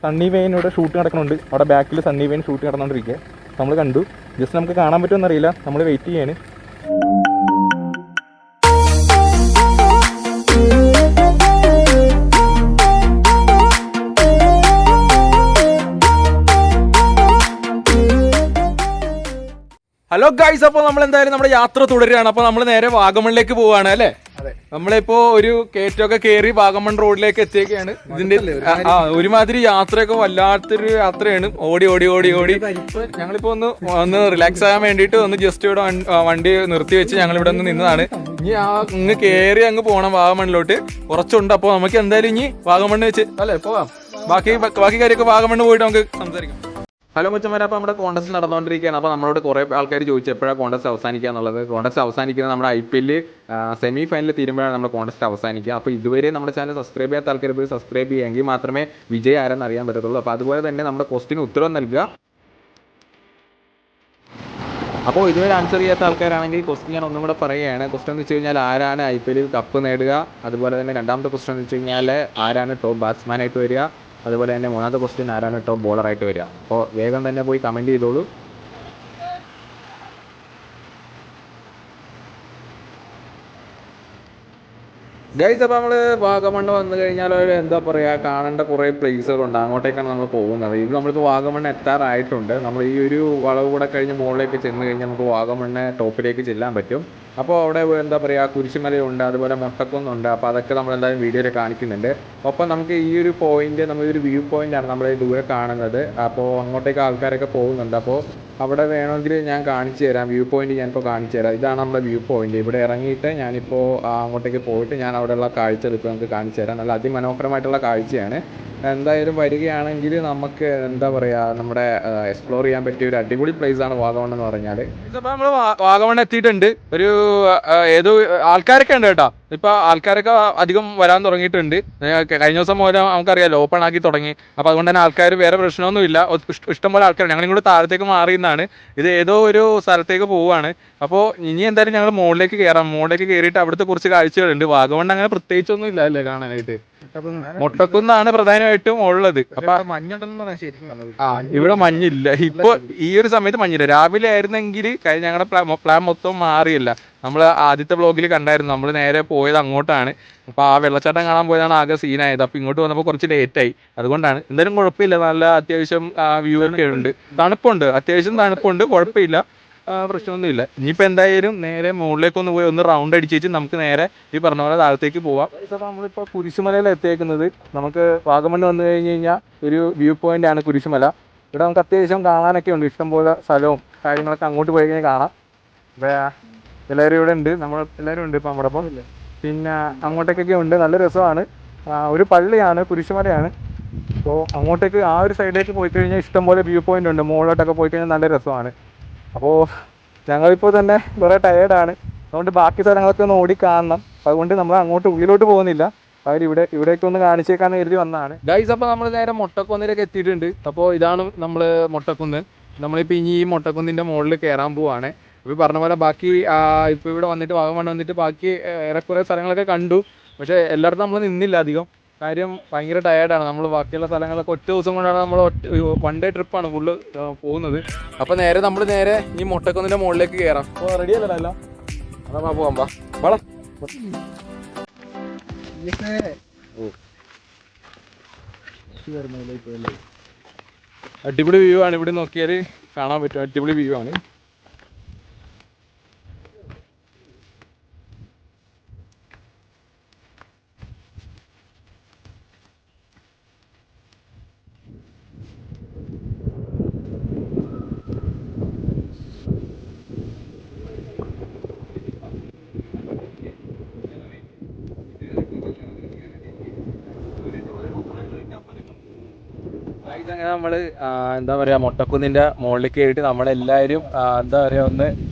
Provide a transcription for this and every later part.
Sunny വെയിനിവിടെ shoot നടക്കുന്നുണ്ട്. അവിടെ ബാക്കിൽ സണ്ണി വെയിൻ ഷൂട്ട് നടന്നുകൊണ്ടിരിക്കുക നമ്മൾ കണ്ടു. ജസ്റ്റ് നമുക്ക് കാണാൻ പറ്റുമെന്ന് അറിയില്ല, നമ്മൾ വെയിറ്റ് ചെയ്യാണ്. ഹലോ ഗൈസ്, അപ്പോൾ നമ്മൾ എന്തായാലും നമ്മുടെ യാത്ര തുടരുകയാണ്. അപ്പോൾ നമ്മൾ നേരെ വാഗമണിലേക്ക് പോവുകയാണ് അല്ലേ? നമ്മളിപ്പോ ഒരു കയറ്റമൊക്കെ കയറി വാഗമൺ റോഡിലേക്ക് എത്തിയൊക്കെയാണ്. ഇതിന്റെ ഒരുമാതിരി യാത്രയൊക്കെ വല്ലാത്തൊരു യാത്രയാണ്. ഓടി ഓടി ഓടി ഓടി ഞങ്ങളിപ്പോ ഒന്ന് റിലാക്സ് ആകാൻ വേണ്ടിയിട്ട് ഒന്ന് ജസ്റ്റ് ഇവിടെ വണ്ടി നിർത്തി വെച്ച് ഞങ്ങൾ ഇവിടെ ഒന്ന് നിന്നതാണ്. ഇനി അങ്ങ് കയറി അങ്ങ് പോകണം വാഗമണിലോട്ട്. കുറച്ചുണ്ട്. അപ്പോൾ നമുക്ക് എന്തായാലും ഇനി വാഗമണ്ണ് വെച്ച് അല്ലേ പോവാം. ബാക്കി കാര്യമൊക്കെ വാഗമണ്ണ് പോയിട്ട് നമുക്ക് സംസാരിക്കാം. ഹലോ മച്ചന്മാരെ, അപ്പോൾ നമ്മുടെ കോൺടെസ്റ്റ് നടന്നുകൊണ്ടിരിക്കുകയാണ്. അപ്പോൾ നമ്മളോട് കുറേ ആൾക്കാർ ചോദിച്ചു എപ്പോഴാണ് കോൺടെസ്റ്റ് അവസാനിക്കുക എന്നുള്ളത്. കോൺടെസ്റ്റ് അവസാനിക്കുന്നത് നമ്മുടെ IPL സെമി ഫൈനൽ തീരുമ്പോഴാണ് നമ്മുടെ കോൺടെസ്റ്റ് അവസാനിക്കുക. അപ്പോൾ ഇതുവരെ നമ്മുടെ ചാനൽ സബ്സ്ക്രൈബ് ചെയ്യാത്ത ആൾക്കാർ പോയി സബ്സ്ക്രൈബ് ചെയ്യുമെങ്കിൽ മാത്രമേ വിജയം ആരെന്ന് അറിയാൻ പറ്റത്തുള്ളൂ. അപ്പോൾ അതുപോലെ തന്നെ നമ്മുടെ ക്വസ്റ്റിന് ഉത്തരം നൽകുക. അപ്പോൾ ഇതുവരെ ആൻസർ ചെയ്യാത്ത ആൾക്കാരാണെങ്കിൽ ക്വസ്റ്റ്യൻ ഞാൻ ഒന്നും കൂടെ പറയുകയാണ്. ക്വസ്റ്റ്യൻ എന്ന് വെച്ച് കഴിഞ്ഞാൽ ആരാണ് IPL കപ്പ് നേടുക, അതുപോലെ തന്നെ രണ്ടാമത്തെ ക്വസ്റ്റ്യൻ എന്ന് വെച്ച് കഴിഞ്ഞാൽ ആരാണ് ടോപ്പ് ബാറ്റ്സ്മാനായിട്ട് വരിക, അതുപോലെ തന്നെ മൂന്നാമത്തെ ക്വസ്റ്റ്യൻ ആരാണ് ടോപ്പ് ബോളറായിട്ട് വരിക. അപ്പോൾ വേഗം തന്നെ പോയി കമൻറ്റ് ചെയ്തോളൂ. ഗൈസ്, അപ്പോൾ നമ്മൾ വാഗമണ്ണ് വന്നു കഴിഞ്ഞാൽ എന്താ പറയുക, കാണേണ്ട കുറേ പ്ലേസുകളുണ്ട്. അങ്ങോട്ടേക്കാണ് നമ്മൾ പോകുന്നത്. ഇത് നമ്മളിപ്പോൾ വാഗമണ്ണ് എത്താറായിട്ടുണ്ട്. നമ്മൾ ഈ ഒരു വളവ് കൂടെ കഴിഞ്ഞ് മുകളിലേക്ക് ചെന്ന് കഴിഞ്ഞാൽ നമുക്ക് വാഗമണ്ണ് ടോപ്പിലേക്ക് ചെല്ലാൻ പറ്റും. അപ്പോൾ അവിടെ എന്താ പറയുക, കുരിശുമലയുണ്ട്, അതുപോലെ മൊട്ടക്കുന്നുണ്ട്. അപ്പോൾ അതൊക്കെ നമ്മളെന്തായാലും വീഡിയോയിൽ കാണിക്കുന്നുണ്ട്. ഒപ്പം നമുക്ക് ഈ ഒരു പോയിന്റ്, നമ്മളൊരു വ്യൂ പോയിൻ്റാണ് നമ്മൾ ദൂരെ കാണുന്നത്. അപ്പോൾ അങ്ങോട്ടേക്ക് ആൾക്കാരൊക്കെ പോകുന്നുണ്ട്. അപ്പോൾ അവിടെ വേണമെങ്കിൽ ഞാൻ കാണിച്ചു തരാം. വ്യൂ പോയിന്റ് ഞാനിപ്പോൾ കാണിച്ചു തരാം. ഇതാണ് നമ്മുടെ വ്യൂ പോയിന്റ്. ഇവിടെ ഇറങ്ങിയിട്ട് ഞാനിപ്പോൾ അങ്ങോട്ടേക്ക് പോയിട്ട് ഞാൻ അവിടെയുള്ള കാഴ്ചകൾ ഇപ്പോൾ നമുക്ക് കാണിച്ചു തരാം. നല്ല അതിമനോഹരമായിട്ടുള്ള കാഴ്ചയാണ്. എന്തായാലും വരികയാണെങ്കിൽ നമുക്ക് എന്താ പറയുക, നമ്മുടെ എക്സ്പ്ലോർ ചെയ്യാൻ പറ്റിയ ഒരു അടിപൊളി പ്ലേസാണ് വാഗമൺ എന്ന് പറഞ്ഞാൽ. ഇതിപ്പോൾ നമ്മൾ വാഗമൺ എത്തിയിട്ടുണ്ട്. ഒരു ഏതോ ആൾക്കാരൊക്കെ ഉണ്ട് കേട്ടോ. ഇപ്പോൾ ആൾക്കാരൊക്കെ അധികം വരാൻ തുടങ്ങിയിട്ടുണ്ട്. കഴിഞ്ഞ ദിവസം മുതൽ നമുക്കറിയാമല്ലോ ഓപ്പൺ ആക്കി തുടങ്ങി. അപ്പോൾ അതുകൊണ്ട് തന്നെ ആൾക്കാർ വേറെ പ്രശ്നമൊന്നുമില്ല. ഇഷ്ടംപോലെ ആൾക്കാർ. ഞങ്ങളിങ്ങോട്ട് താഴത്തേക്ക് മാറിയെന്നാണ്. ഇത് ഏതോ ഒരു സ്ഥലത്തേക്ക് പോവുകയാണ്. അപ്പോൾ ഇനി എന്തായാലും ഞങ്ങൾ മുകളിലേക്ക് കയറാം. മുകളിലേക്ക് കയറിയിട്ട് അവിടുത്തെ കുറച്ച് കാഴ്ചകളുണ്ട്. വാഗമൺ അങ്ങനെ പ്രത്യേകിച്ചൊന്നും ഇല്ല അല്ലേ കാണാനായിട്ട്. മൊട്ടക്കുന്നാണ് പ്രധാനമായിട്ടും ഉള്ളത്. അപ്പൊ ഇവിടെ മഞ്ഞില്ല. ഇപ്പൊ ഈ ഒരു സമയത്ത് മഞ്ഞില്ല. രാവിലെ ആയിരുന്നെങ്കിൽ ഞങ്ങളുടെ പ്ലാൻ മൊത്തം മാറിയില്ല. നമ്മൾ ആദ്യത്തെ വ്ളോഗിൽ കണ്ടായിരുന്നു. നമ്മൾ നേരെ പോയത് അങ്ങോട്ടാണ്. അപ്പോൾ ആ വെള്ളച്ചാട്ടം കാണാൻ പോയതാണ് ആകെ സീനായത്. അപ്പോൾ ഇങ്ങോട്ട് വന്നപ്പോൾ കുറച്ച് ലേറ്റായി. അതുകൊണ്ടാണ്. എന്തായാലും കുഴപ്പമില്ല. നല്ല അത്യാവശ്യം വ്യൂ ഒക്കെ ഉണ്ട്. തണുപ്പുണ്ട്, അത്യാവശ്യം തണുപ്പുണ്ട്. കുഴപ്പമില്ല, പ്രശ്നമൊന്നുമില്ല. ഇനിയിപ്പോൾ എന്തായാലും നേരെ മുകളിലേക്കൊന്ന് പോയി ഒന്ന് റൗണ്ട് അടിച്ചിട്ട് നമുക്ക് നേരെ ഈ പറഞ്ഞ പോലെ താഴത്തേക്ക് പോവാം. ഇപ്പോൾ നമ്മളിപ്പോൾ കുരിശുമലയിൽ എത്തിയേക്കുന്നത്. നമുക്ക് വാഗമണ്ണ് വന്നു കഴിഞ്ഞ് കഴിഞ്ഞാൽ ഒരു വ്യൂ പോയിന്റ് ആണ് കുരിശുമല. ഇവിടെ നമുക്ക് അത്യാവശ്യം കാണാനൊക്കെ ഉണ്ട്. ഇഷ്ടംപോലെ സ്ഥലവും കാര്യങ്ങളൊക്കെ അങ്ങോട്ട് പോയി കഴിഞ്ഞാൽ കാണാം. ഇപ്പോൾ എല്ലാവരും ഇവിടെ ഉണ്ട്. നമ്മൾ എല്ലാവരും ഉണ്ട് ഇപ്പോൾ നമ്മുടെ ഒപ്പം. പിന്നെ അങ്ങോട്ടേക്കൊക്കെ ഉണ്ട്. നല്ല രസമാണ്. ഒരു പള്ളിയാണ്, കുരിശുമലയാണ്. അപ്പോൾ അങ്ങോട്ടേക്ക് ആ ഒരു സൈഡിലേക്ക് പോയി കഴിഞ്ഞാൽ ഇഷ്ടംപോലെ വ്യൂ പോയിന്റ് ഉണ്ട്. മുകളിലോട്ടൊക്കെ പോയി കഴിഞ്ഞാൽ നല്ല രസമാണ്. അപ്പോൾ ഞങ്ങളിപ്പോൾ തന്നെ കുറേ ടയേർഡാണ്. അതുകൊണ്ട് ബാക്കി സ്ഥലങ്ങളൊക്കെ ഒന്ന് ഓടി കാണണം. അതുകൊണ്ട് നമ്മൾ അങ്ങോട്ട് ഉള്ളിലോട്ട് പോകുന്നില്ല. അവർ ഇവിടേക്കൊന്ന് കാണിച്ചേക്കാന്ന് കരുതി വന്നതാണ്. ഗൈസ്, അപ്പോൾ നമ്മൾ നേരെ മൊട്ടക്കുന്നിലേക്ക് എത്തിയിട്ടുണ്ട്. അപ്പോൾ ഇതാണ് നമ്മൾ മൊട്ടക്കുന്ന്. നമ്മളിപ്പോൾ ഇനി ഈ മൊട്ടക്കുന്നിൻ്റെ മുകളിൽ കയറാൻ പോവുകയാണ്. ഇപ്പോൾ പറഞ്ഞ പോലെ ബാക്കി ഇപ്പോൾ ഇവിടെ വന്നിട്ട് വാഗമൺ വന്നിട്ട് ബാക്കി ഏറെക്കുറെ സ്ഥലങ്ങളൊക്കെ കണ്ടു. പക്ഷേ എല്ലായിടത്തും നമ്മൾ നിന്നില്ല അധികം. കാര്യം ഭയങ്കര ടയേർഡാണ്. നമ്മൾ ബാക്കിയുള്ള സ്ഥലങ്ങളൊക്കെ ഒറ്റ ദിവസം കൊണ്ടാണ് നമ്മൾ വൺ ഡേ ട്രിപ്പാണ് ഫുള്ള് പോകുന്നത്. അപ്പോൾ നേരെ നമ്മൾ നേരെ ഈ മൊട്ടക്കുന്നിൻ്റെ മുകളിലേക്ക് കയറാം. അപ്പോൾ റെഡി അല്ലല്ലോ എല്ലാം? അതാ പോകാം. വാള അടിപൊളി വ്യൂ ആണ്. ഇവിടെ നോക്കിയാൽ കാണാൻ പറ്റും. അടിപൊളി വ്യൂ ആണ്. അങ്ങനെ നമ്മൾ എന്താ പറയുക, മൊട്ടക്കുന്നിൻ്റെ മുകളിലേക്ക് കയറിയിട്ട് നമ്മളെല്ലാവരും എന്താ പറയുക ഒന്ന്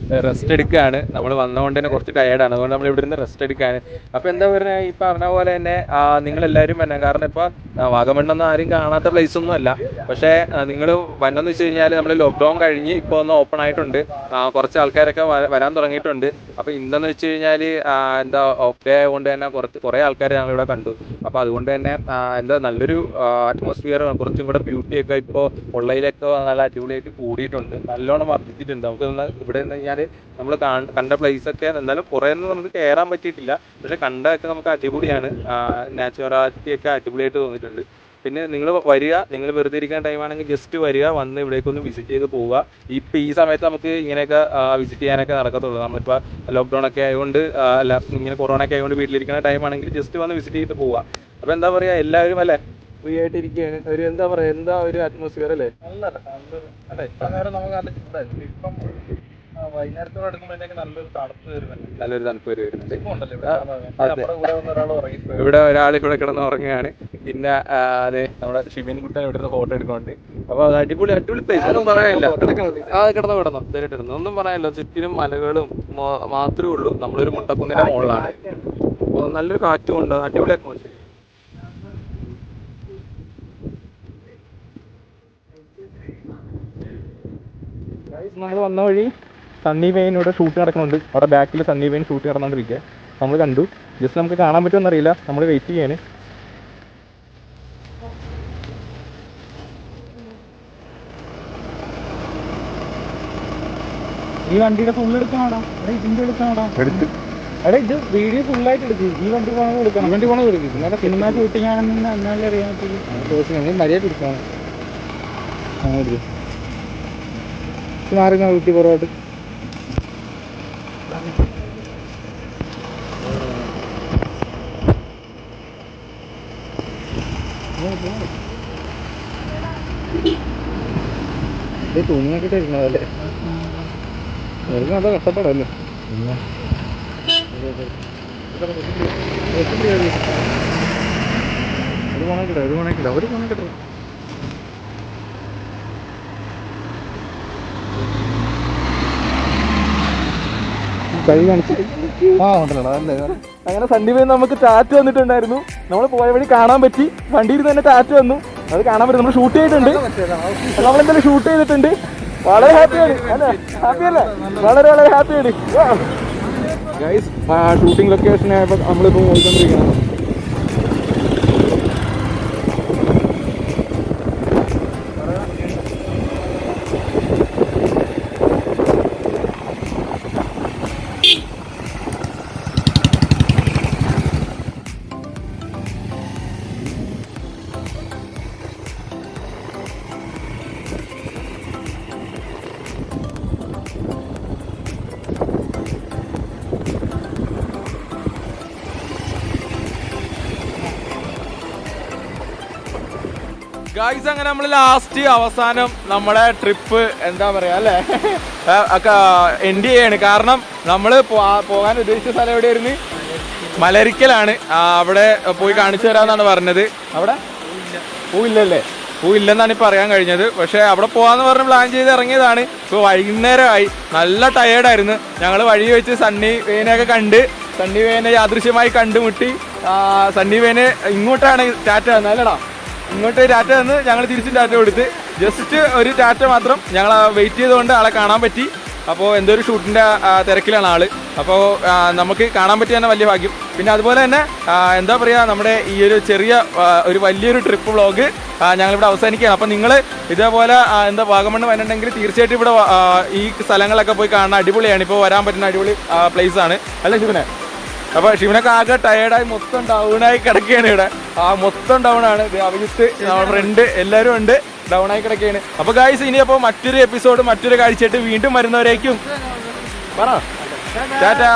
റെസ്റ്റ് എടുക്കുകയാണ്. നമ്മൾ വന്നതുകൊണ്ട് തന്നെ കുറച്ച് ടയേർഡാണ്, അതുകൊണ്ട് നമ്മൾ ഇവിടെ നിന്ന് റെസ്റ്റ് എടുക്കുകയാണ്. അപ്പോൾ എന്താ പറയുക, ഈ പറഞ്ഞ പോലെ തന്നെ നിങ്ങളെല്ലാവരും വരണം. കാരണം ഇപ്പോൾ വാഗമണ്ണൊന്നും ആരും കാണാത്ത പ്ലേസ് ഒന്നും അല്ല. പക്ഷേ നിങ്ങൾ വന്നെന്ന് വെച്ച് കഴിഞ്ഞാൽ നമ്മൾ ലോക്ക്ഡൗൺ കഴിഞ്ഞ് ഇപ്പോൾ ഒന്ന് ഓപ്പൺ ആയിട്ടുണ്ട്, കുറച്ച് ആൾക്കാരൊക്കെ വരാൻ തുടങ്ങിയിട്ടുണ്ട്. അപ്പോൾ ഇന്നെന്ന് വെച്ച് കഴിഞ്ഞാൽ എന്താ ഓഫ് ഡേ ആയതുകൊണ്ട് തന്നെ കുറേ ആൾക്കാർ ഞങ്ങളിവിടെ കണ്ടു. അപ്പോൾ അതുകൊണ്ട് തന്നെ എന്താ നല്ലൊരു അറ്റ്മോസ്ഫിയർ, കുറച്ചും കൂടെ ബ്യൂട്ടിയൊക്കെ ഇപ്പോൾ ഉള്ളതിലൊക്കെ നല്ല അടിപൊളിയായിട്ട് കൂടിയിട്ടുണ്ട്, നല്ലോണം വർദ്ധിച്ചിട്ടുണ്ട്. നമുക്ക് ഇവിടെ നിന്ന് കഴിഞ്ഞാൽ നമ്മൾ കണ്ട പ്ലേസൊക്കെ എന്നാലും കുറേ ഒന്നും നമുക്ക് കയറാൻ പറ്റിയിട്ടില്ല, പക്ഷെ കണ്ടതൊക്കെ നമുക്ക് അടിപൊളിയാണ്. നാച്ചുറാലിറ്റി ഒക്കെ അടിപൊളിയായിട്ട് തോന്നിയിട്ടുണ്ട്. പിന്നെ നിങ്ങൾ വരിക, നിങ്ങൾ വെറുതെ ഇരിക്കുന്ന ടൈമാണെങ്കിൽ ജസ്റ്റ് വരിക, വന്ന് ഇവിടേക്കൊന്ന് വിസിറ്റ് ചെയ്ത് പോവുക. ഇപ്പം ഈ സമയത്ത് നമുക്ക് ഇങ്ങനെയൊക്കെ വിസിറ്റ് ചെയ്യാനൊക്കെ നടക്കത്തുള്ളൂ. നമ്മളിപ്പോൾ ലോക്ക്ഡൗൺ ഒക്കെ ആയതുകൊണ്ട് അല്ല, ഇങ്ങനെ കൊറോണ ഒക്കെ ആയതുകൊണ്ട് വീട്ടിലിരിക്കുന്ന ടൈമാണെങ്കിൽ ജസ്റ്റ് വന്ന് വിസിറ്റ് ചെയ്ത് പോവുക. അപ്പോൾ എന്താ പറയുക, എല്ലാവരും അല്ലേ ഫ്രീ ആയിട്ട് ഇരിക്കുകയാണ്. ഒരു എന്താ പറയുക, എന്താ ഒരു അറ്റ്മോസ്ഫിയർ അല്ലേ, അല്ലേ? ഇപ്പം വൈകുന്നേരത്തോടെ എടുക്കുമ്പോഴത്തേക്ക് നല്ലൊരു തണുപ്പ് വരുന്നുണ്ട്. ഇവിടെ ഒരാൾ ഇവിടെ കിടന്ന് ഉറങ്ങുകയാണ്. പിന്നെ അതെ നമ്മുടെ ഷിബിൻ കുട്ടൻ ഇവിടെ നിന്ന് ഫോട്ടോ എടുക്കുന്നുണ്ട്. അപ്പോൾ അത് അടിപൊളി പ്ലേസ്, ഒന്നും പറയാനില്ല. കിടന്നോ ധൈര്യമായിട്ടിരുന്നു, ഒന്നും പറയാനില്ല. ചുറ്റിനും മലകളും മാത്രമേ ഉള്ളൂ. നമ്മളൊരു മുട്ടക്കുന്നിന്റെ മുകളിലാണ്. അപ്പോൾ നല്ലൊരു കാറ്റും ഉണ്ട്, അടിപൊളി അറ്റ്മോസ്ഫിയർ. നമ്മൾ വന്ന വഴി സണ്ണി വെയിൻ ഇവിടെ ഷൂട്ട് നടക്കുന്നുണ്ട്. അവിടെ ബാക്കിൽ സണ്ണി വെയിൻ ഷൂട്ട് നടന്നുകൊണ്ടിരിക്കുക നമ്മൾ കണ്ടു. ജസ്റ്റ് നമുക്ക് കാണാൻ പറ്റുമെന്ന് അറിയില്ല, നമ്മൾ വെയിറ്റ് ചെയ്യാണ്. ഈ വണ്ടിയുടെ ഫുള്ള് എടുക്കണോടാ, ഇതിന്റെ എടുക്കണോടാ, അതെ ഇത് വീഡിയോ ഫുള്ളായിട്ട് എടുക്കും. ഈ വണ്ടി പോകണം എടുക്കണം, വണ്ടി പോകണം എടുക്കും. നല്ല സിനിമ ഷൂട്ടിംഗ് ആണെന്ന് എന്നാലും അറിയാൻ പറ്റില്ല. മര്യാദ എടുക്കണം. മാറുന്ന കുട്ടി പുറകോട്ട്. തുണിയൊക്കെ ഇരിക്കണതല്ലേ, നല്ല കഷ്ടപ്പാടല്ലേ. ഒരു മണിക്കില്ല. കൈ കാണിച്ച് അങ്ങനെ സണ്ണി വെയിൻ നമുക്ക് ടാറ്റ് വന്നിട്ടുണ്ടായിരുന്നു. നമ്മൾ പോയ വഴി കാണാൻ പറ്റി, വണ്ടിയിൽ തന്നെ ടാറ്റ് വന്നു, അത് കാണാൻ പറ്റും. നമ്മൾ ഷൂട്ട് ചെയ്തിട്ടുണ്ട്, നമ്മളെന്തായാലും ഷൂട്ട് ചെയ്തിട്ടുണ്ട്. വളരെ ഹാപ്പിയാണ് അല്ലേ, ഹാപ്പിയല്ലേ? വളരെ വളരെ ഹാപ്പിയാണ് ഗൈസ്. ഷൂട്ടിംഗ് ലൊക്കേഷനായപ്പോൾ നമ്മളിപ്പോൾ പോയിക്കൊണ്ടിരിക്കണം. ഗായ്സ്, അങ്ങനെ നമ്മൾ ലാസ്റ്റ് അവസാനം നമ്മുടെ ട്രിപ്പ് എന്താ പറയാ അല്ലേ എൻഡ് ചെയ്യാണ്. കാരണം നമ്മൾ പോകാൻ ഉദ്ദേശിച്ച സ്ഥലം എവിടെയായിരുന്നു? മലരിക്കലാണ്. അവിടെ പോയി കാണിച്ചു തരാമെന്നാണ് പറഞ്ഞത്. അവിടെ പൂവില്ലല്ലേ? പൂവില്ലെന്നാണ് ഇപ്പോൾ അറിയാൻ കഴിഞ്ഞത്. പക്ഷേ അവിടെ പോകാമെന്ന് പറഞ്ഞ് പ്ലാൻ ചെയ്ത് ഇറങ്ങിയതാണ്. ഇപ്പോൾ വൈകുന്നേരമായി, നല്ല ടയേർഡായിരുന്നു. ഞങ്ങൾ വഴി വെച്ച് സണ്ണി വെയിനെയൊക്കെ കണ്ട്, സണ്ണി വെയിനെ യാദൃശ്യമായി കണ്ടുമുട്ടി. സണ്ണി വെയിന് ഇങ്ങോട്ടാണ് ടാറ്റ തന്നല്ലടാ, ഇങ്ങോട്ട് ടാറ്റ തന്ന് ഞങ്ങൾ തിരിച്ചും ടാറ്റ കൊടുത്ത്. ജസ്റ്റ് ഒരു ടാറ്റ മാത്രം ഞങ്ങൾ വെയിറ്റ് ചെയ്തുകൊണ്ട് ആളെ കാണാൻ പറ്റി. അപ്പോൾ എന്തോ ഒരു ഷൂട്ടിൻ്റെ തിരക്കിലാണ് ആള്. അപ്പോൾ നമുക്ക് കാണാൻ പറ്റിയ തന്നെ വലിയ ഭാഗ്യം. പിന്നെ അതുപോലെ തന്നെ എന്താ പറയുക, നമ്മുടെ ഈ ഒരു ചെറിയ ഒരു വലിയൊരു ട്രിപ്പ് വ്ളോഗ് ഞങ്ങളിവിടെ അവസാനിക്കുകയാണ്. അപ്പോൾ നിങ്ങൾ ഇതേപോലെ എന്താ വാഗമണ്ണ് വന്നിട്ടുണ്ടെങ്കിൽ തീർച്ചയായിട്ടും ഇവിടെ ഈ സ്ഥലങ്ങളൊക്കെ പോയി കാണാൻ അടിപൊളിയാണ്. ഇപ്പോൾ വരാൻ പറ്റുന്ന അടിപൊളി പ്ലേസ് ആണ് അല്ലേ ശിവനെ? അപ്പോൾ ശിവനൊക്കെ ആകെ ടയേർഡായി മൊത്തം ഡൗണായി കിടക്കുകയാണ് ഇവിടെ. മൊത്തം ഡൗൺ ആണ്. അഭിജിത്ത്, നമ്മുടെ ഫ്രണ്ട്, എല്ലാവരും ഉണ്ട്, ഡൗൺ ആയി കിടക്കുകയാണ്. അപ്പോൾ ഗായ്സ്, ഇനി അപ്പോൾ മറ്റൊരു എപ്പിസോഡ് മറ്റൊരു കാഴ്ചയായിട്ട് വീണ്ടും വരുന്നവരേക്കും പറ ടാറ്റാ.